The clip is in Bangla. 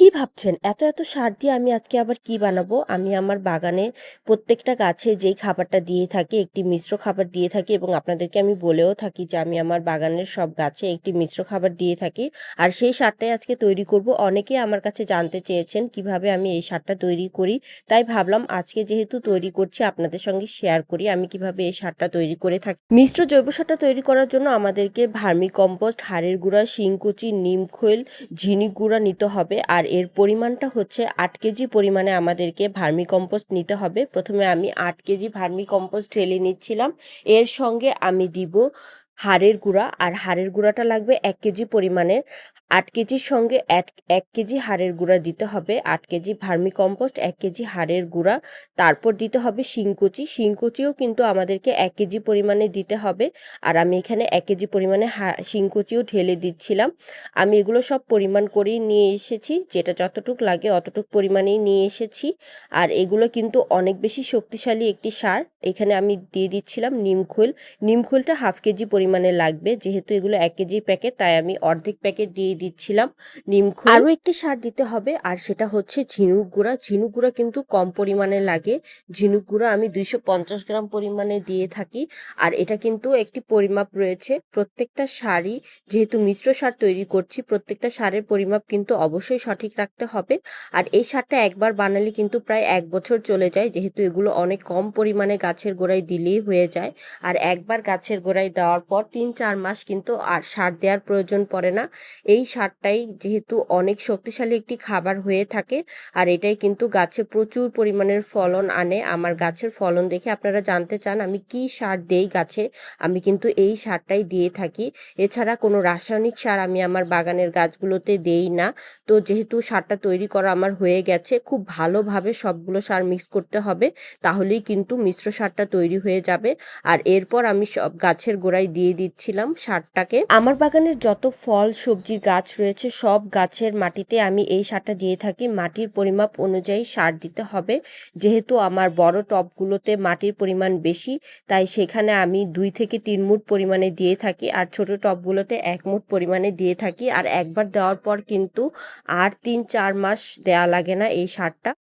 কি ভাবছেন? এত সার দিয়ে আমি আজকে আবার কি বানাবো? আমি আমার বাগানে প্রত্যেকটা গাছে যেই খাবারটা দিয়ে থাকি, একটি মিশ্র খাবার দিয়ে থাকি এবং আপনাদেরকে আমি বলেও থাকি যে আমি আমার বাগানের সব গাছে একটি মিশ্র খাবার দিয়ে থাকি। আর সেই সারটাই আজকে তৈরি করব। অনেকেই আমার কাছে জানতে চেয়েছেন কিভাবে আমি এই সারটা তৈরি করি। তাই ভাবলাম আজকে যেহেতু তৈরি করছি আপনাদের সঙ্গে শেয়ার করি আমি কিভাবে এই সারটা তৈরি করে থাকি। মিশ্র জৈব সারটা তৈরি করার জন্য আমাদেরকে ভার্মি কম্পোস্ট, হাড়ের গুঁড়া, শিংকুচি, নিমখৈল, ঝিনুক গুঁড়া নিতে হবে। আর এর পরিমাণটা হচ্ছে ৮ কেজি পরিমাণে আমাদেরকে ভার্মি কম্পোস্ট নিতে হবে। প্রথমে আমি ৮ কেজি ভার্মি কম্পোস্ট ঢেলে নিচ্ছিলাম। এর সঙ্গে আমি দিব হাড়ের গুঁড়া, আর হাড়ের গুঁড়াটা লাগবে ১ কেজি পরিমাণের। ৮ কেজির সঙ্গে ১ কেজি হাড়ের গুঁড়া দিতে হবে। ৮ কেজি ভার্মি কম্পোস্ট, ১ কেজি হাড়ের গুঁড়া, তারপর দিতে হবে শিংকুচি। শিংকুচিও কিন্তু আমাদেরকে ১ কেজি পরিমাণে দিতে হবে। আর আমি এখানে ১ কেজি পরিমাণে শিংকুচিও ঢেলে দিচ্ছিলাম। আমি এগুলো সব পরিমাণ করেই নিয়ে এসেছি, যেটা যতটুক লাগে অতটুক পরিমাণেই নিয়ে এসেছি। আর এগুলো কিন্তু অনেক বেশি শক্তিশালী একটি সার। এখানে আমি দিয়ে দিচ্ছিলাম নিমখৈল। নিমখৈলটা 1/2 কেজি পরিমাণে লাগবে, যেহেতু এগুলো ১ কেজি প্যাকেট তাই আমি অর্ধেক প্যাকেট দিয়ে দিচ্ছিলাম নিমখৈল। আরও একটি সার দিতে হবে আর সেটা হচ্ছে ঝিনুক গুঁড়া। ঝিনুক গুঁড়া কিন্তু কম পরিমাণে লাগে। ঝিনুক গুঁড়া আমি ২৫০ গ্রাম পরিমাণে দিয়ে থাকি। আর এটা কিন্তু একটি পরিমাপ রয়েছে। প্রত্যেকটা সারই, যেহেতু মিশ্র সার তৈরি করছি, প্রত্যেকটা সারের পরিমাপ কিন্তু অবশ্যই সঠিক রাখতে হবে। আর এই সারটা একবার বানালে কিন্তু প্রায় ১ বছর চলে যায়, যেহেতু এগুলো অনেক কম পরিমাণে গাছের গোড়ায় দিলেই হয়ে যায়। আর একবার গাছের গোড়ায় দেওয়ার পর ৩-৪ মাস কিন্তু আর সার দেওয়ার প্রয়োজন পড়ে না। এই সারটাই যেহেতু অনেক শক্তিশালী একটি খাবার হয়ে থাকে, আর এটাই কিন্তু গাছে প্রচুর পরিমাণের ফলন আনে। আমার গাছের ফলন দেখে আপনারা জানতে চান আমি কি সার দেই গাছে, আমি কিন্তু এই সারটাই দিয়ে থাকি। এছাড়া কোনো রাসায়নিক সার আমি আমার বাগানের গাছগুলোতে দেই না। তো যেহেতু সারটা তৈরি করা আমার হয়ে গেছে, খুব ভালোভাবে সবগুলো সার মিক্স করতে হবে, তাহলেই কিন্তু মিশ্র সারটা তৈরি হয়ে যাবে। আর এরপর আমি সব গাছের গোড়ায় দিয়ে দিচ্ছিলাম সারটাকে। আমার বাগানের যত ফল সবজির গাছ রয়েছে সব গাছের মাটিতে আমি এই সারটা দিয়ে থাকি। মাটির পরিমাপ অনুযায়ী সার দিতে হবে। যেহেতু আমার বড় টবগুলোতে মাটির পরিমাণ বেশি, তাই সেখানে আমি ২ থেকে ৩ মুঠ পরিমাণে দিয়ে থাকি। আর ছোট টবগুলোতে ১ মুঠ পরিমাণে দিয়ে থাকি। আর একবার দেওয়ার পর কিন্তু আর ৩-৪ মাস দেওয়া লাগে না এই সারটা।